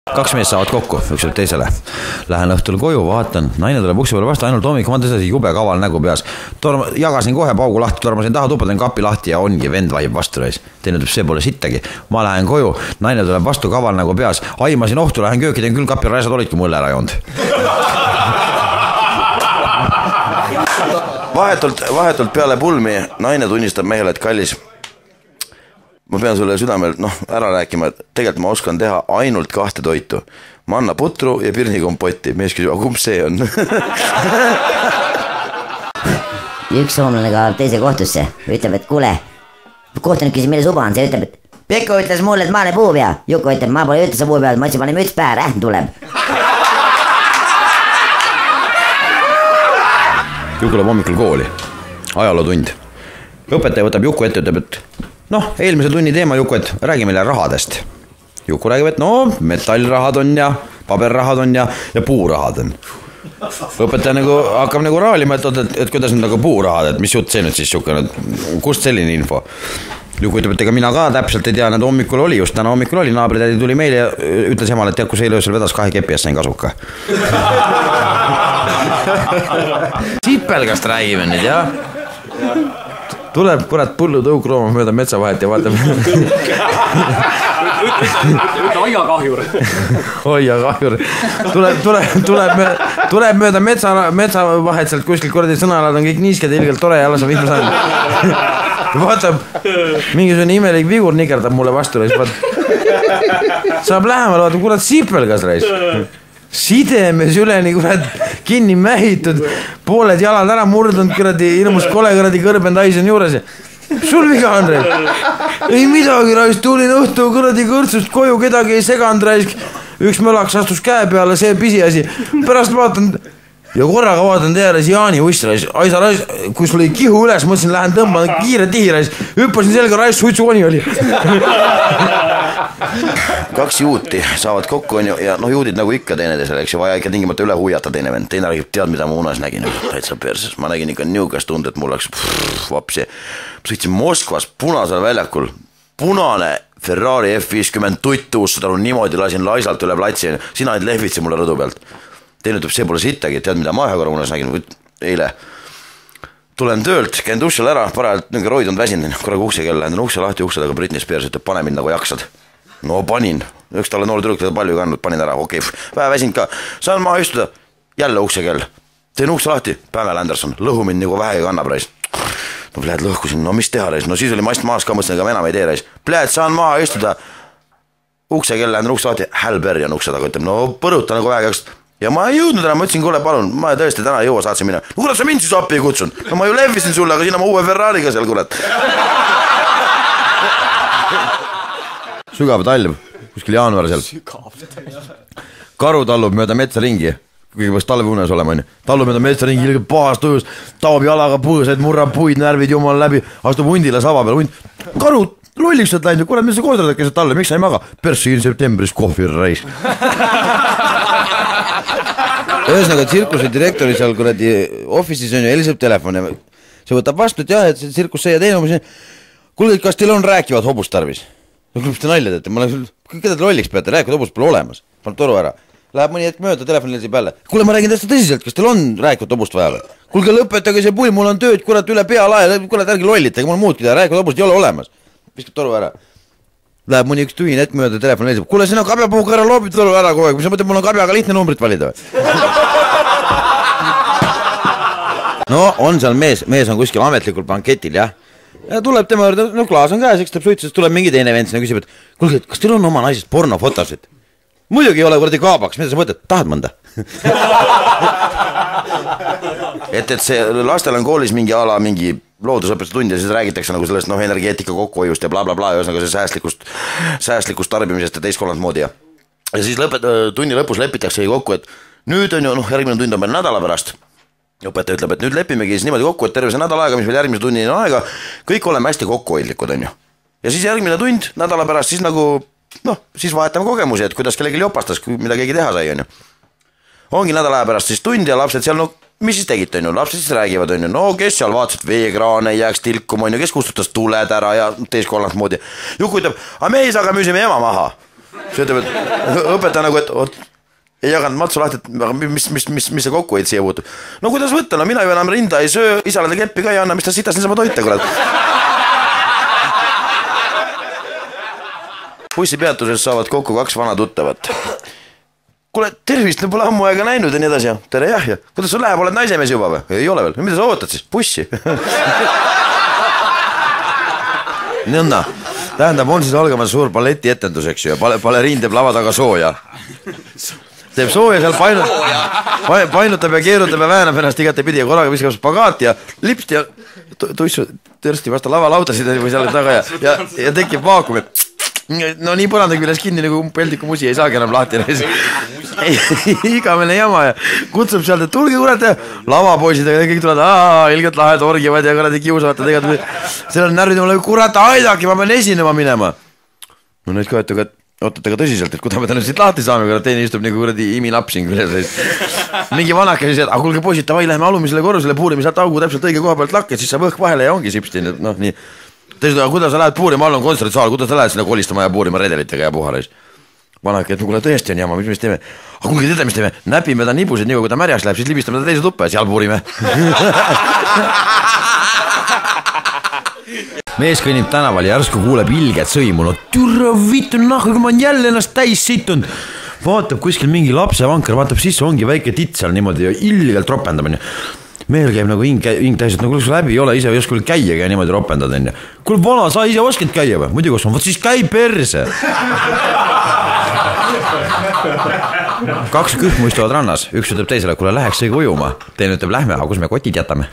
Kaks meest saavad kokku, üks võib teisele. Lähen õhtul koju, vaatan, naine tuleb ukse peale vastu, ainult hommik, ma tõstasi jube kaval nägu peas. Jagasin kohe paugu lahti, tormasin taha tuppa, teen kapi lahti ja ongi vend vahib vastu reis. Teine ütleb, see pole sittagi. Ma lähen koju, naine tuleb vastu kaval nägu peas. Aimasin ohtu, lähen kööki, teen küll kapi, raisad olidki mulle ära joonud. Vahetult peale pulmi naine tunnistab mehele, et kallis. Ma pean sulle südamel ära rääkima, et tegelikult ma oskan teha ainult 2 toitu. Manna putru ja pirnikompotti. Mees küsib, kumb see on? Üks soomlane kaob teise kohtusse. Ütleb, et kuule, kohtunik küsis, mille suba on. See ütleb, et Pekko ütles mulle, et ma olen puupea. Juku ütleb, ma pole ütlese puupea, ma ütlesin, pane müts pähe, rähn tuleb. Juku läheb hommikul kooli. Ajalootund. Õpetaja võtab Juku ette, ütleb, et eelmise tunni teema, Juku, et räägi meile rahadest. Juku räägib, et metallrahad on ja paberrahad on ja puurahad on. Õpetaja hakkab raalima, et kuidas nüüd puurahad, et mis jutt see nüüd siis Juku, kust selline info? Juku ütleb, et ega mina ka täpselt ei tea, need hommikul oli, just täna hommikul oli, naabritädi tuli meile ja ütles emale, et kui see öösel vedas 2 kepi eest sain kasuka. Sipelgast räägime nüüd, jah? Tuleb kurat pullu tõukrooma mööda metsavahet ja vaatab. Ütle aiakahjur. Aiakahjur. Tuleb mööda metsavahet sealt kuskil kuradi sõnalad on kõik niisked ja ilgelt tore ja alles on vihma saanud. Vaatab, mingisugune imelik vigur nikerdab mulle vastu. Saab lähemal, vaatab, kurat sipelgas reis. Sidemes üleni kurat kinni mähitud, pooled jalad ära murdunud, kuradi ilmus kole kuradi kõrbend aisen juures. Sul viga on reis? Ei midagi reis, tulin õhtu kuradi kõrtsust koju, kedagi ei seganud reis. Üks mölaks astus käe peale, see pisiasi. Pärast vaatan ja korraga vaatan teeres Jaani uss reis. Aisa reis, kui sul oli kihu üles, mõtlesin, lähen tõmban kiire tihi reis. Hüppasin selga reis, suitsukoni oli. 2 juuti saavad kokku ja juudid nagu ikka teineteisele, eks ju, vaja ikka tingimata üle huiata teine vend. Teine räägib, tead mida ma unes nägin, täitsa perses. Ma nägin ikka niukest tund, et mul läks vapsi. Ma sõitsin Moskvas punasel väljakul, punane Ferrari F50 tuttuus, seda niimoodi lasin laisalt üle platsi, sina olid lehvitsi mulle rõdu pealt. Teine ütleb, see pole sittagi, tead mida ma ühe korra unes nägin, eile. Tulen töölt, käin dušil ära, parajalt roidund väsinud, korraga ukse kell, lähen ukse lahti, ukse taga Britney Spears ütleb, pane mind nagu jaksad. No panin, üks talle noor tüdruk teda palju kandnud, panin ära, okei, vähe väsinud ka, saan maha istuda, jälle ukse kell, teen ukse lahti, Pamela Anderson, lõhu mind nagu vähegi kannab reis. No pläed lõhkusin, no mis teha reis, no siis oli mast maas ka, mõtlesin, ega enam ei tee reis, pläed saan maha istuda, ukse kell, lähen ukse lahti, Hälberri on ukse taga, ütleb, no põruta nagu vähegi jaksad. Ja ma ei jõudnud enam, mõtlesin, kuule palun, ma tõesti täna ei jõua, saatsin minna. No kurat, sa mind siis appi ei kutsun. No ma ju lehvisin sulle, aga siin on uue Ferrariga seal, kurat. Sügav talv, kuskil jaanuar seal. Karu tallub mööda metsa ringi, kuigi peaks talveunes olema. Tallub mööda metsa ringi, ilgelt pahast ujus, taob jalaga põõsaid, murrab puid, närvid jumal läbi, astub hundile sava peal. Karu lolliks sealt läinud, kurat, mis sa koodrad keset talle, miks sa ei maga? Persiin septembris kohvir reis. Ühesõnaga tsirkuse direktori seal kuradi office'is on ju, heliseb telefon ja see võtab vastu, et jah, et see tsirkus see ja teine umbes. Kuulge, kas teil on rääkivad hobust tarvis? Kus te nalja teete? Keda te lolliks peate? Rääkivad hobust pole olemas. Paneb toru ära. Läheb mõni hetk mööda, telefon heliseb jälle. Kuule, ma räägin täiesti tõsiselt, kas teil on rääkivat hobust vaja? Kuulge, lõpetage see pull, mul on tööd, kurat üle pea lae, kurat ärge lollitage, mul muudki teha, rääkivat hobust ei ole olemas. Viskab toru ära. Läheb mõni üks tühine hetk mööda, telefon heliseb. Kuule, sina kabjapuhuga ära loobid toru ära kogu aeg. Mis sa mõtled, mul on kabjaga lihtne numbrit valida või? No, on seal mees on kuskil ametlikul banketil, jah. Ja tuleb tema juurde, no klaas on käes, eks teeb suitsus, tuleb mingi teine vend sinna küsib, et kuulge, kas teil on oma naisest pornofotosid? Muidugi ei ole kuradi kaabaks, mida sa mõtled, tahad mõnda? et see lastel on koolis mingi ala, mingi loodusõpetuse tund ja siis räägitakse nagu sellest energeetika kokkuhoiust ja blablabla ja ühesõnaga see säästlikust tarbimisest ja teist kolmandat moodi ja siis tunni lõpus lepitakse kokku, et nüüd on ju, järgmine tund on meil nädala pärast. Õpetaja ütleb, et nüüd lepimegi siis niimoodi kokku, et terve see nädal aega, mis meil järgmise tunnini on aega, kõik oleme hästi kokkuhoidlikud, on ju. Ja siis järgmine tund nädala pärast siis nagu, siis vahetame kogemusi, et kuidas kellegi jopastas, mida keegi teha sai, on ju. Ongi nädala aja pärast siis tund ja lapsed seal, mis siis tegite, on ju, lapsed siis räägivad, on ju, kes seal vaatasid veekraane ei jääks tilkuma, on ju, kes kustutas tuled ära ja teist kolmandat moodi. Juku ütleb, aga me isaga müüsime ema maha. see ütleb, et õpetaja nagu, et oot, ei jaganud matsu lahti, et mis see kokkuhoid siia puutub. No kuidas võtta, no mina ju enam rinda ei söö, isale ta keppi ka ei anna, mis ta sitas niisama toita, kurat. Bussipeatuses saavad kokku 2 vana tuttavat. Kuule, tervist, pole ammu aega näinud ja nii edasi. Tere, jah, ja kuidas sul läheb, oled naisemees juba või? Ei ole veel. Mida sa ootad siis? Bussi. Nõnda. Tähendab, on siis algamas suur balleti etendus, eks ju, ja baleriin teeb lava taga sooja. Teeb sooja seal painutab ja keerutab ja väänab ennast igate pidi ja korraga viskab spagaati ja lipsti ja tuissu tõrsti vastu lavalaudasid või seal taga ja tekib vaakumi. No nii põranda küljes kinni nagu peldiku musi ei saagi enam lahti. Igavene jama ja kutsub sealt, et tulge kurat ja lavapoisid ja kõik tulevad, ilgelt lahed orgivad ja kuradi kiusavad ja tegelikult seal on närvid mulle, kurat aidaki, ma pean esinema minema. No neid ka üttu, et ootate ka tõsiselt, et kuda me täna siit lahti saame, kurat teine istub nagu kuradi imilapsing küljes. Mingi vanake siis, et kuulge poisid, tavai, läheme alumisele korrusele puurime sealt augu täpselt õige koha pealt lakke, siis saab õhk vahele ja ongi sipsti, noh nii. Teised, kuidas sa lähed puurima, all on kontsertsaal, kuidas sa lähed sinna kolistama ja puurima redelitega ja puharais? Vanake, et kuule tõesti on jama, mis me teeme? Aga kuulge, teada, mis teeme? Näpime ta nibusid, nii kui ta märjaks läheb, siis libistame ta teise tuppa ja seal puurime. Mees kõnnib tänaval ja järsku kuuleb ilget sõimu. No türa vittu nahku, kui ma on jälle ennast täis situnud. Vaatab kuskil mingi lapsevanker, vaatab sisse, ongi väike titt seal niimoodi ja ilgelt ropendamine. Mehel käib nagu hing täis, et nagu läbi ei ole, ise ei oska käia ja niimoodi ropendad enne. Kuule vana, sa ise oskad käia või? Muidugi oskan, võt siis käi perse. 2 kühmu istuvad rannas, üks ütleb teisele, kuule läheks sõiga ujuma. Teine ütleb lähme, aga kus me kotid jätame?